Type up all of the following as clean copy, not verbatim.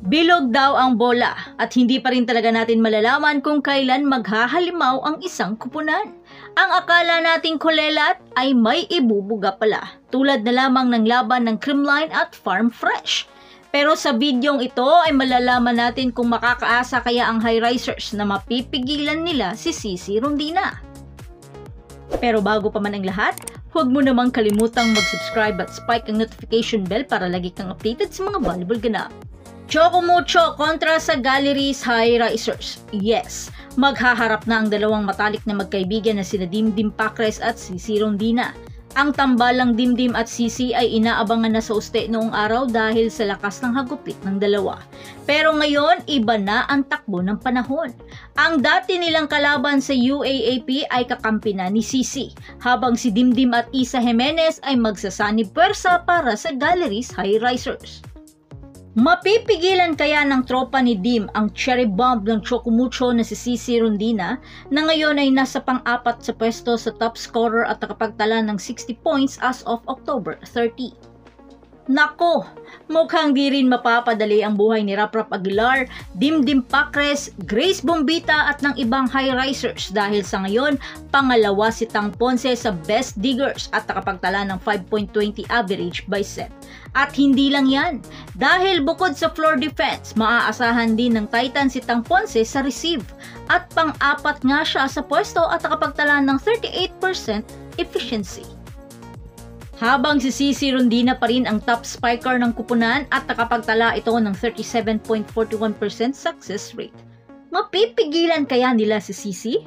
Bilog daw ang bola at hindi pa rin talaga natin malalaman kung kailan maghahalimaw ang isang kupunan. Ang akala nating kulelat ay may ibubuga pala, tulad na lamang ng laban ng Creamline at Farm Fresh. Pero sa bidyong ito ay malalaman natin kung makakaasa kaya ang high-risers na mapipigilan nila si Cici Rondina. Pero bago pa man ang lahat, huwag mo namang kalimutang mag-subscribe at spike ang notification bell para lagi kang updated sa mga volleyball ganap. Choco Mucho kontra sa Galleries High Risers. Yes, maghaharap na ang dalawang matalik na magkaibigan na sina Dimdim Pacres at Cici Rondina. Ang tambalang Dimdim at Cici ay inaabangan na sa uste noong araw dahil sa lakas ng hagupit ng dalawa. Pero ngayon, iba na ang takbo ng panahon. Ang dati nilang kalaban sa UAAP ay kakampi na ni Cici, habang si Dimdim at Isa Jimenez ay magsasanib pwersa para sa Galleries High Risers. Mapipigilan kaya ng tropa ni Dim ang cherry bomb ng Choco Mucho na si Cici Rondina na ngayon ay nasa pang-apat sa pwesto sa top scorer at nakapagtala ng 60 points as of October 30. Nako, mukhang di rin mapapadali ang buhay ni Rap Aguilar, Dimdim Pacres, Grace Bombita at ng ibang high risers dahil sa ngayon, pangalawa si Tang Ponce sa best diggers at nakapagtala ng 5.20 average by set. At hindi lang yan, dahil bukod sa floor defense, maaasahan din ng Titan si Tang Ponce sa receive at pang-apat nga siya sa pwesto at nakapagtala ng 38% efficiency. Habang si Cici Rondina pa rin ang top spiker ng kupunan at nakapagtala ito ng 37.41% success rate. Mapipigilan kaya nila si Cici?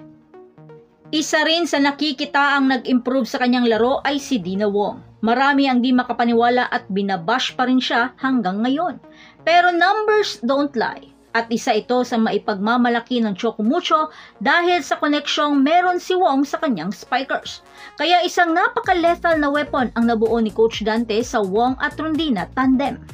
Isa rin sa nakikita ang nag-improve sa kanyang laro ay si Dina Wong. Marami ang di makapaniwala at binabash pa rin siya hanggang ngayon. Pero numbers don't lie. At isa ito sa maipagmamalaki ng Choco Mucho dahil sa koneksyong meron si Wong sa kanyang spikers. Kaya isang napaka-lethal na weapon ang nabuo ni Coach Dante sa Wong at Rondina tandem.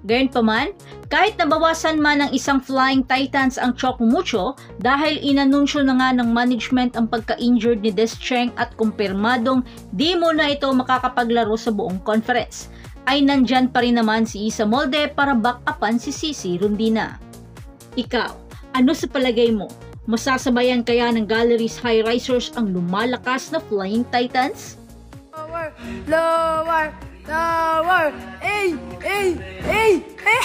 Gayunpaman, kahit nabawasan man ng isang Flying Titans ang Choco Mucho dahil inanunsyo na nga ng management ang pagka-injured ni Descheng at kumpirmadong di mo na ito makakapaglaro sa buong conference, ay nandyan pa rin naman si Isa Molde para back-upan si Cici Rondina. Ikaw, ano sa palagay mo? Masasabayan kaya ng Galleries High Risers ang lumalakas na Flying Titans? Lower, lower, lower, ay, ay, ay, ay.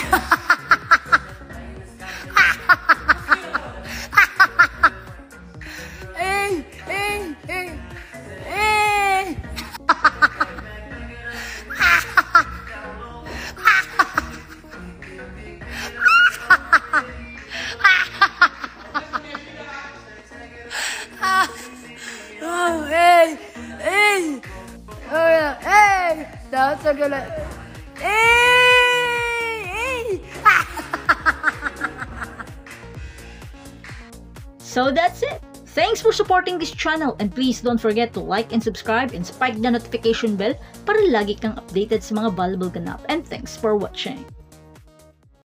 That's a good. So that's it. Thanks for supporting this channel and please don't forget to like and subscribe and spike the notification bell para lagi kang updated sa mga volleyball ganap. And thanks for watching.